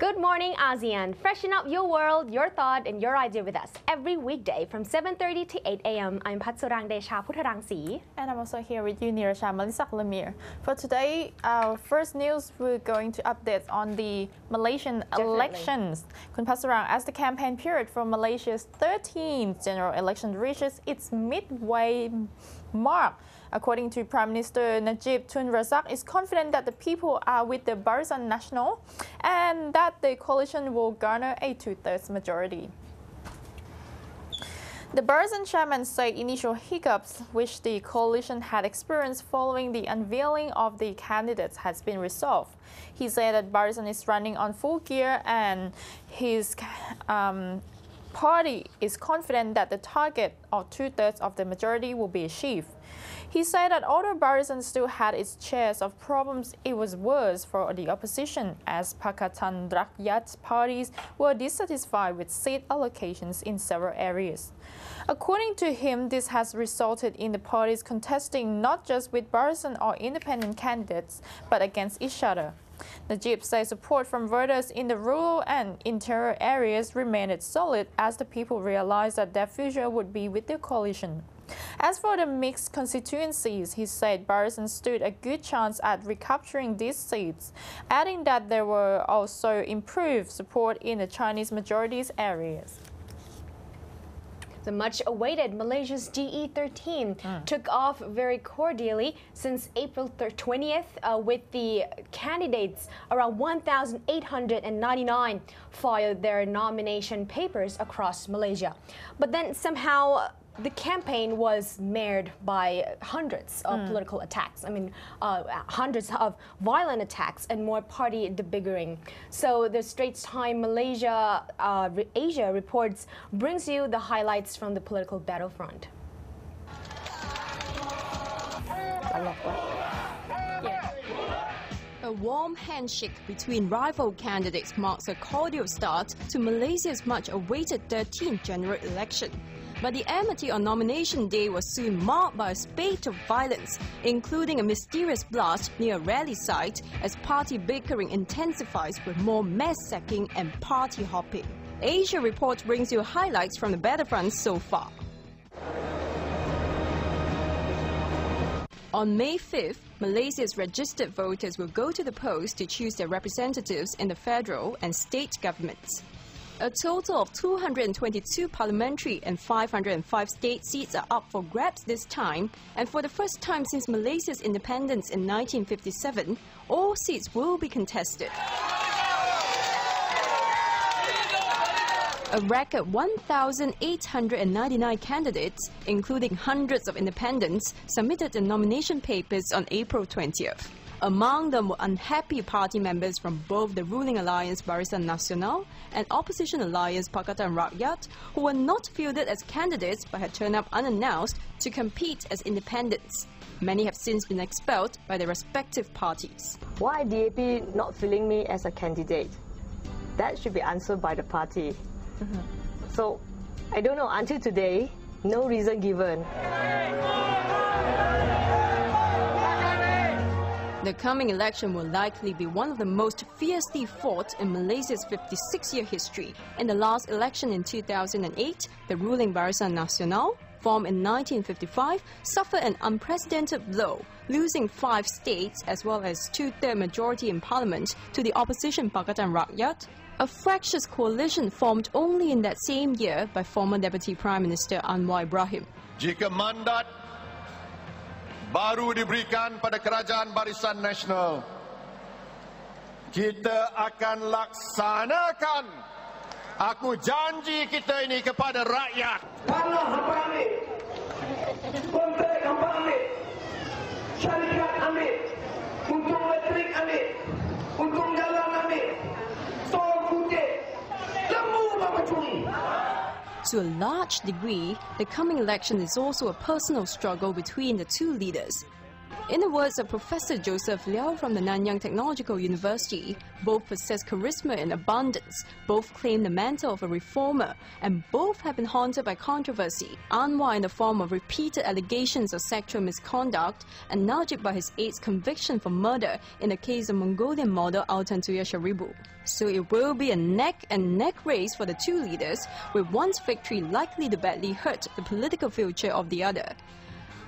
Good morning, ASEAN. Freshen up your world, your thought, and your idea with us every weekday from 7:30 to 8 a.m. I'm Patsurang Desha Putharangsi. And I'm also here with you, Nirasha Malisak Lemire. For today, our first news, we're going to update on the Malaysian elections. Kun Patsurang, as the campaign period for Malaysia's 13th general election reaches its midway mark, according to Prime Minister Najib Tun Razak, is confident that the people are with the BARISAN Nasional and that the coalition will garner a 2/3 majority. The BARISAN chairman said initial hiccups which the coalition had experienced following the unveiling of the candidates has been resolved. He said that BARISAN is running on full gear and his party is confident that the target of 2/3 of the majority will be achieved. He said that although BARISAN still had its shares of problems, it was worse for the opposition as Pakatan Rakyat parties were dissatisfied with seat allocations in several areas. According to him, this has resulted in the parties contesting not just with BARISAN or independent candidates, but against each other. Najib says support from voters in the rural and interior areas remained solid as the people realized that their future would be with the coalition. As for the mixed constituencies, he said BARISAN stood a good chance at recapturing these seats, adding that there were also improved support in the Chinese majorities areas. The much-awaited Malaysia's GE13 took off very cordially since April 20th with the candidates. Around 1,899 filed their nomination papers across Malaysia. But then somehow the campaign was marred by hundreds of political attacks. Hundreds of violent attacks and more party bickering. So the Straits Times Asia Reports brings you the highlights from the political battlefront. A warm handshake between rival candidates marks a cordial start to Malaysia's much-awaited 13th general election. But the amity on nomination day was soon marked by a spate of violence, including a mysterious blast near a rally site as party bickering intensifies with more mass sacking and party hopping. Asia Report brings you highlights from the battlefront so far. On May 5th, Malaysia's registered voters will go to the polls to choose their representatives in the federal and state governments. A total of 222 parliamentary and 505 state seats are up for grabs this time, and for the first time since Malaysia's independence in 1957, all seats will be contested. A record 1,899 candidates, including hundreds of independents, submitted their nomination papers on April 20th. Among them were unhappy party members from both the ruling alliance BARISAN Nasional and opposition alliance Pakatan Rakyat, who were not fielded as candidates but had turned up unannounced to compete as independents. Many have since been expelled by their respective parties. Why DAP not filling me as a candidate? That should be answered by the party. So, I don't know, until today, no reason given. The coming election will likely be one of the most fiercely fought in Malaysia's 56-year history. In the last election in 2008, the ruling BARISAN Nasional, formed in 1955, suffered an unprecedented blow, losing 5 states as well as 2/3 majority in parliament to the opposition Pakatan Rakyat. A fractious coalition formed only in that same year by former Deputy Prime Minister Anwar Ibrahim. Jika mandat baru diberikan pada kerajaan Barisan Nasional, kita akan laksanakan. Aku janji kita ini kepada rakyat. Tanah hampa ambil, kontrak hampa ambil, syarikat ambil, untung elektrik ambil, untung jalan ambil, tol putih, lembu bapa curi. To a large degree, the coming election is also a personal struggle between the two leaders. In the words of Professor Joseph Liao from the Nanyang Technological University, both possess charisma in abundance, both claim the mantle of a reformer, and both have been haunted by controversy, Anwar in the form of repeated allegations of sexual misconduct, and Najib by his aide's conviction for murder in the case of Mongolian model Altan Tuya Sharibu. So it will be a neck-and-neck race for the two leaders, with one's victory likely to badly hurt the political future of the other.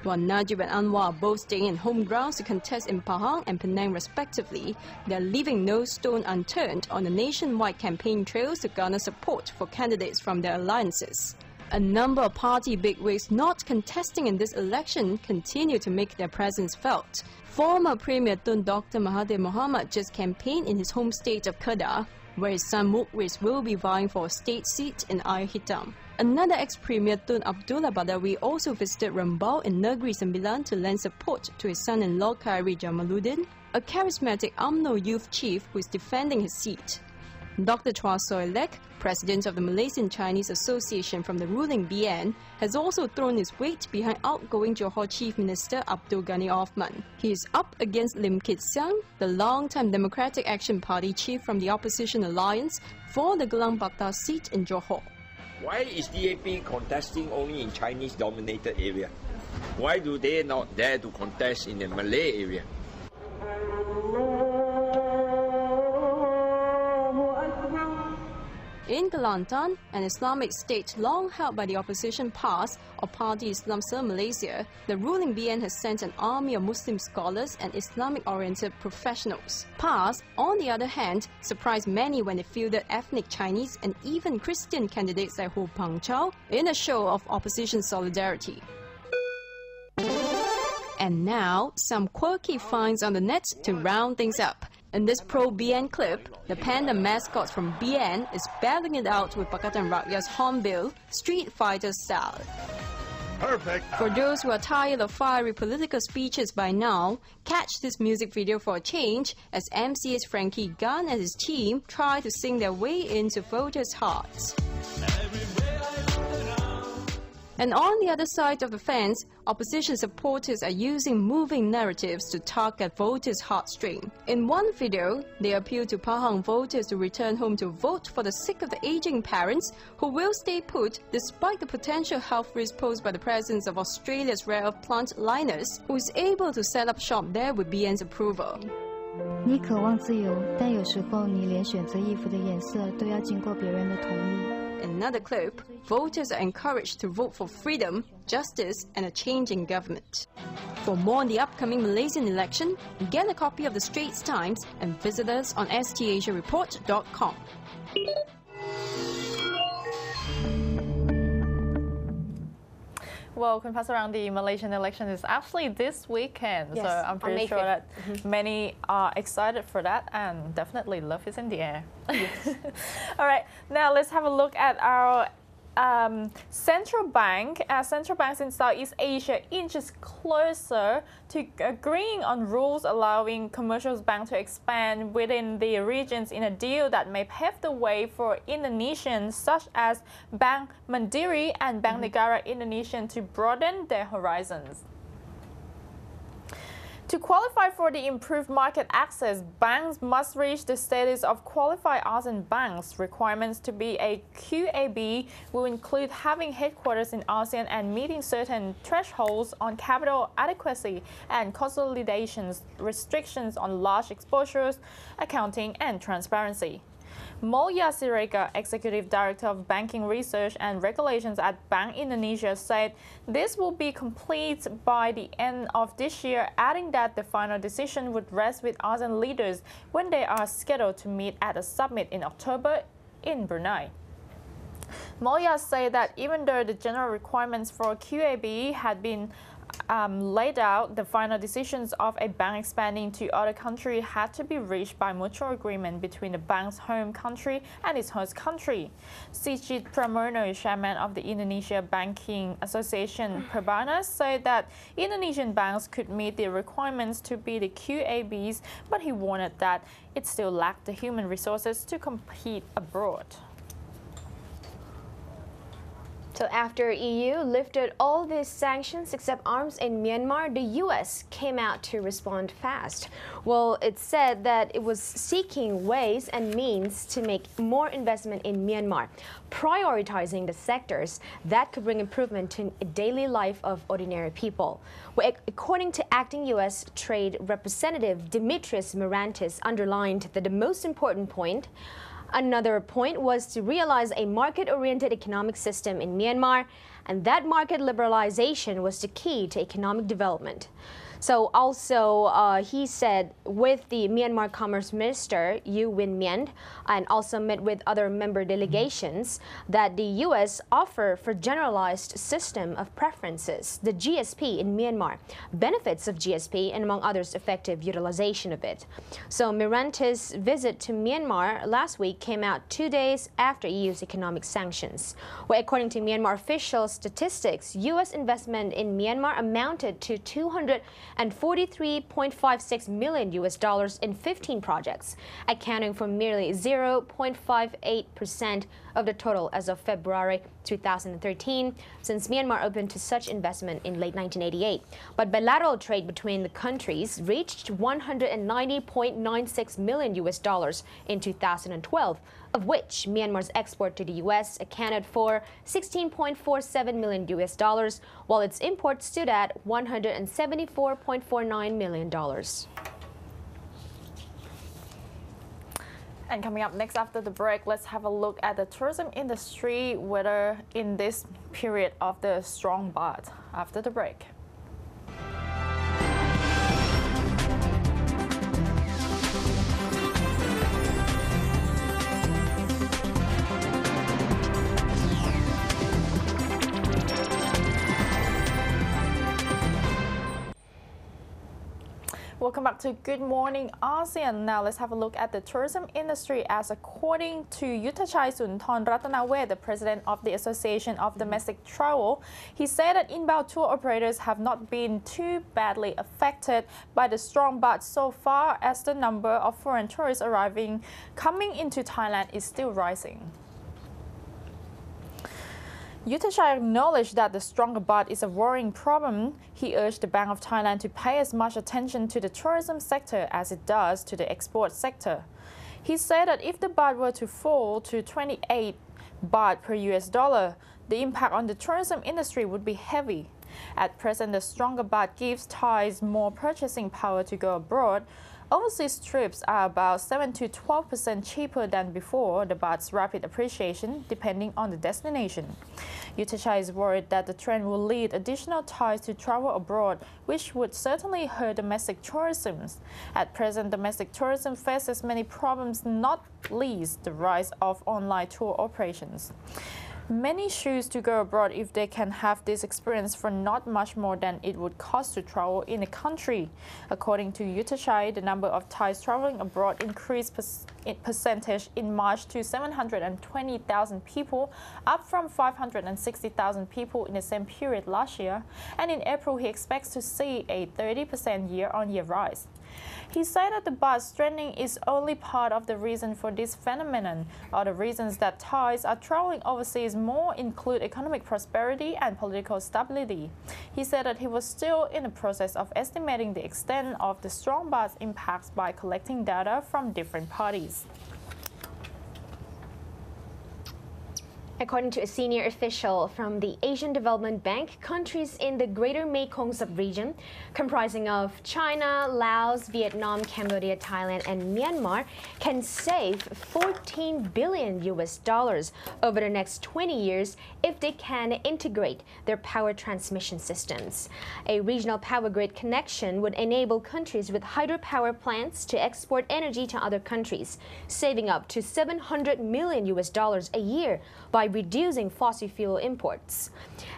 While Najib and Anwar are both staying in home grounds to contest in Pahang and Penang respectively, they are leaving no stone unturned on the nationwide campaign trails to garner support for candidates from their alliances. A number of party bigwigs not contesting in this election continue to make their presence felt. Former Premier Tun Dr. Mahathir Mohamad just campaigned in his home state of Kedah, where his son Mukhriz will be vying for a state seat in Air Hitam. Another ex-Premier Tun Abdullah Badawi also visited Rembau in Negeri Sembilan to lend support to his son-in-law Khairi Jamaluddin, a charismatic UMNO youth chief who is defending his seat. Dr. Chua Soy Lek, president of the Malaysian Chinese Association from the ruling BN, has also thrown his weight behind outgoing Johor Chief Minister Abdul Ghani Othman. He is up against Lim Kit Siang, the long-time Democratic Action Party chief from the opposition alliance, for the Gelang Bakta seat in Johor. Why is DAP contesting only in Chinese-dominated area? Why do they not dare to contest in the Malay area? In Kelantan, an Islamic state long held by the opposition PAS, or Parti Islam Se-Malaysia, the ruling BN has sent an army of Muslim scholars and Islamic-oriented professionals. PAS, on the other hand, surprised many when they fielded ethnic Chinese and even Christian candidates like Ho Pang Chau in a show of opposition solidarity. And now, some quirky finds on the net to round things up. In this pro-BN clip, the panda mascot from BN is battling it out with Pakatan Rakyat's Hornbill, Street Fighter style. Perfect. For those who are tired of fiery political speeches by now, catch this music video for a change as MCA's Frankie Gunn and his team try to sing their way into voters' hearts. And on the other side of the fence, opposition supporters are using moving narratives to tug at voters' heartstring. In one video, they appeal to Pahang voters to return home to vote for the sake of the aging parents who will stay put despite the potential health risk posed by the presence of Australia's rare earth plant Linus, who is able to set up shop there with BN's approval. 你渴望自由，但有时候你连选择衣服的颜色都要经过别人的同意。 In another clip, voters are encouraged to vote for freedom, justice, and a changing government. For more on the upcoming Malaysian election, get a copy of the Straits Times and visit us on stasiareport.com. Well, can pass around the Malaysian election is actually this weekend, yes, so I'm pretty sure that many are excited for that, and definitely love is in the air. Yes. All right, now let's have a look at our central bank. Central banks in Southeast Asia inches closer to agreeing on rules allowing commercial banks to expand within the regions in a deal that may pave the way for Indonesians such as Bank Mandiri and Bank Negara Indonesia to broaden their horizons. To qualify for the improved market access, banks must reach the status of qualified ASEAN banks. Requirements to be a QAB will include having headquarters in ASEAN and meeting certain thresholds on capital adequacy and consolidations, restrictions on large exposures, accounting and transparency. Mulya Siregar, Executive Director of Banking Research and Regulations at Bank Indonesia, said this will be complete by the end of this year, adding that the final decision would rest with ASEAN leaders when they are scheduled to meet at a summit in October in Brunei. Mulya said that even though the general requirements for QAB had been laid out, the final decisions of a bank expanding to other countries had to be reached by mutual agreement between the bank's home country and its host country. Sigit Pramono, chairman of the Indonesia Banking Association Perbana, said that Indonesian banks could meet the requirements to be the QABs, but he warned that it still lacked the human resources to compete abroad. So after EU lifted all these sanctions except arms in Myanmar, the US came out to respond fast. Well, it said that it was seeking ways and means to make more investment in Myanmar, prioritizing the sectors that could bring improvement to the daily life of ordinary people. Well, according to acting US Trade Representative Dimitris Mirantis underlined that the most important point Another point was to realize a market-oriented economic system in Myanmar, and that market liberalization was the key to economic development. So also, he said with the Myanmar Commerce Minister, U Win Myint, and also met with other member delegations, that the U.S. offer for generalized system of preferences, the GSP in Myanmar, benefits of GSP, and among others, effective utilization of it. So Mirantis' visit to Myanmar last week came out 2 days after EU's economic sanctions. Well, according to Myanmar official statistics, U.S. investment in Myanmar amounted to $243.56 million in 15 projects, accounting for merely 0.58% of the total as of February 2013, since Myanmar opened to such investment in late 1988. But bilateral trade between the countries reached $190.96 million in 2012, of which Myanmar's export to the U.S. accounted for $16.47 million, while its import stood at $174.49 million. And coming up next after the break, let's have a look at the tourism industry, whether in this period of the strong baht. After the break. Welcome back to Good Morning ASEAN. Now let's have a look at the tourism industry, as according to Yuthachai Sunthorn Ratanawe, the president of the Association of Domestic Travel, he said that inbound tour operators have not been too badly affected by the strong baht so far, as the number of foreign tourists coming into Thailand is still rising. Yuthachai acknowledged that the stronger baht is a worrying problem. He urged the Bank of Thailand to pay as much attention to the tourism sector as it does to the export sector. He said that if the baht were to fall to 28 baht per US dollar, the impact on the tourism industry would be heavy. At present, the stronger baht gives Thais more purchasing power to go abroad. Overseas trips are about 7 to 12% cheaper than before the baht's rapid appreciation, depending on the destination. Yuthachai is worried that the trend will lead additional Thais to travel abroad, which would certainly hurt domestic tourism. At present, domestic tourism faces many problems, not least the rise of online tour operations. Many choose to go abroad if they can have this experience for not much more than it would cost to travel in a country. According to Yuthachai, the number of Thais traveling abroad increased percentage in March to 720,000 people, up from 560,000 people in the same period last year. And in April, he expects to see a 30% year-on-year rise. He said that the baht strengthening is only part of the reason for this phenomenon. Other reasons that Thais are traveling overseas more include economic prosperity and political stability. He said that he was still in the process of estimating the extent of the strong baht's impacts by collecting data from different parties. According to a senior official from the Asian Development Bank, countries in the Greater Mekong sub-region, comprising of China, Laos, Vietnam, Cambodia, Thailand, and Myanmar, can save $14 billion over the next 20 years if they can integrate their power transmission systems. A regional power grid connection would enable countries with hydropower plants to export energy to other countries, saving up to $700 million a year by reducing fossil fuel imports.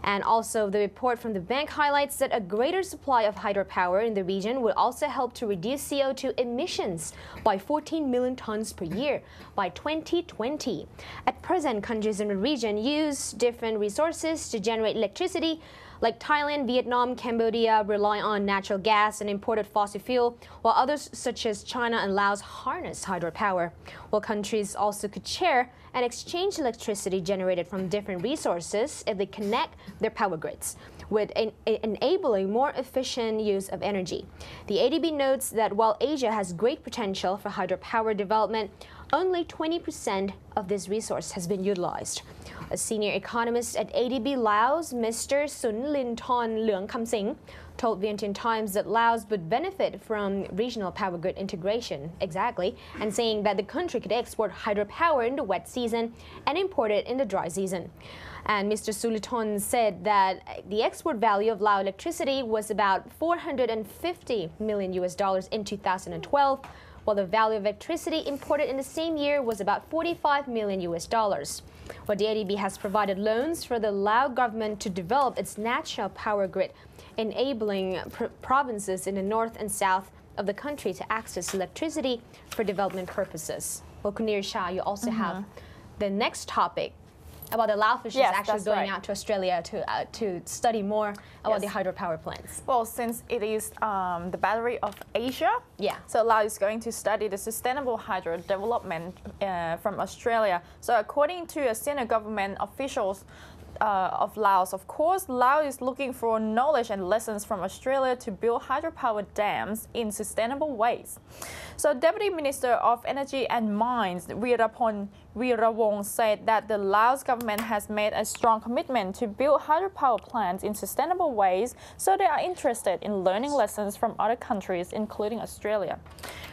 And also, the report from the bank highlights that a greater supply of hydropower in the region would also help to reduce CO2 emissions by 14 million tons per year by 2020. At present, countries in the region use different resources to generate electricity, Like Thailand, Vietnam, Cambodia rely on natural gas and imported fossil fuel, while others such as China and Laos harness hydropower. While countries also could share and exchange electricity generated from different resources if they connect their power grids, with enabling more efficient use of energy. The ADB notes that while Asia has great potential for hydropower development, only 20% of this resource has been utilized. A senior economist at ADB Laos, Mr. Sunlinthorn Leungkamsing, told Vientiane Times that Laos would benefit from regional power grid integration, and saying that the country could export hydropower in the wet season and import it in the dry season. And Mr. Sunlinthorn said that the export value of Lao electricity was about $450 million in 2012, while the value of electricity imported in the same year was about $45 million. Well, the ADB has provided loans for the Lao government to develop its national power grid, enabling provinces in the north and south of the country to access electricity for development purposes. Well, Kunir Shah, you also have the next topic about the Lao officials actually going out to Australia to study more about the hydropower plants. Well, since it is the battery of Asia, so Lao is going to study the sustainable hydro development from Australia. So according to senior government officials of Laos, of course, Laos is looking for knowledge and lessons from Australia to build hydropower dams in sustainable ways. So Deputy Minister of Energy and Mines, Weerawong, said that the Laos government has made a strong commitment to build hydropower plants in sustainable ways, so they are interested in learning lessons from other countries, including Australia.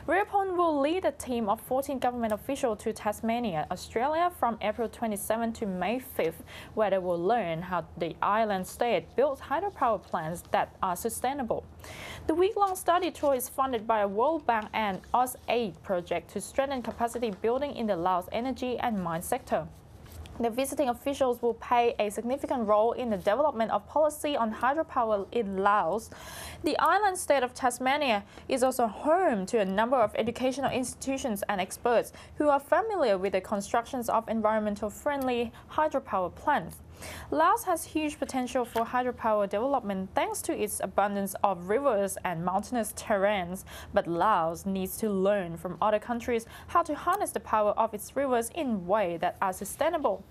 Weerawong will lead a team of 14 government officials to Tasmania, Australia from April 27 to May 5th, where they will learn how the island state builds hydropower plants that are sustainable. The week-long study tour is funded by a World Bank and AusAid project to strengthen capacity building in the Laos energy and mine sector. The visiting officials will play a significant role in the development of policy on hydropower in Laos. The island state of Tasmania is also home to a number of educational institutions and experts who are familiar with the constructions of environmentally friendly hydropower plants. Laos has huge potential for hydropower development thanks to its abundance of rivers and mountainous terrains, but Laos needs to learn from other countries how to harness the power of its rivers in ways that are sustainable.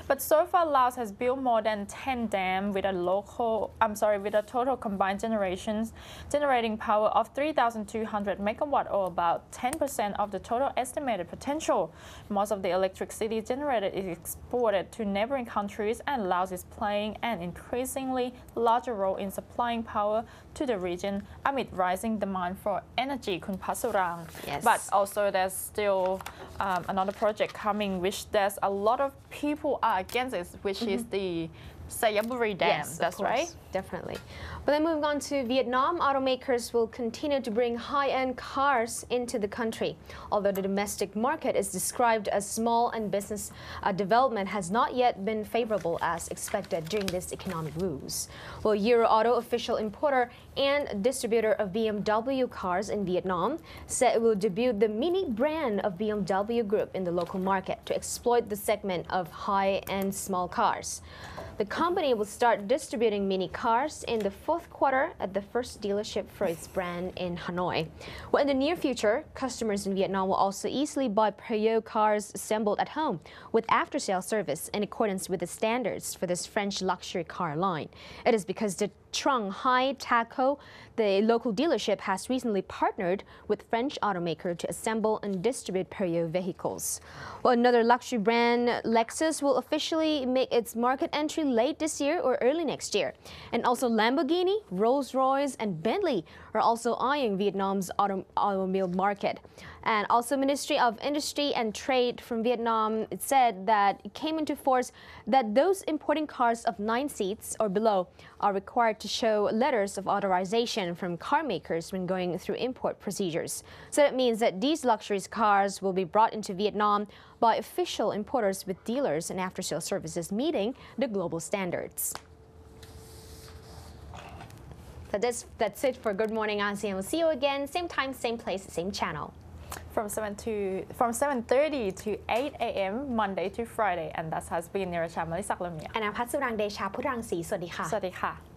But so far, Laos has built more than 10 dams with a total combined generating power of 3,200 megawatt, or about 10% of the total estimated potential. Most of the electricity generated is exported to neighboring countries, and Laos is playing an increasingly larger role in supplying power to the region amid rising demand for energy, Kun Pasurang. But also there's still another project coming, which there's a lot of people are against it, which is the Sayaburi Dam. That's right? Definitely. But then moving on to Vietnam, automakers will continue to bring high-end cars into the country. Although the domestic market is described as small and business development has not yet been favorable as expected during this economic woes. Well, Euro Auto, official importer and distributor of BMW cars in Vietnam, said it will debut the Mini brand of BMW Group in the local market to exploit the segment of high-end small cars. The company will start distributing Mini cars in the fourth quarter at the first dealership for its brand in Hanoi. Well, in the near future, customers in Vietnam will also easily buy Peugeot cars assembled at home with after-sale service in accordance with the standards for this French luxury car line. It is because the Trung Hai Taco, the local dealership, has recently partnered with French automaker to assemble and distribute Peugeot vehicles. Well, another luxury brand, Lexus, will officially make its market entry late this year or early next year. And also Lamborghini, Rolls-Royce and Bentley are also eyeing Vietnam's automobile market. And also Ministry of Industry and Trade from Vietnam, it said that it came into force that those importing cars of 9 seats or below are required to show letters of authorization from car makers when going through import procedures. So that means that these luxury cars will be brought into Vietnam by official importers with dealers and after-sale services meeting the global standards. So that's it for Good Morning ASEAN. We'll see you again, same time, same place, same channel. From 7:30 to 8 a.m. Monday to Friday, and that has been Niracha Malisak Lamia. And I'm Patsurang Desha Purang Si. สวัสดีค่ะ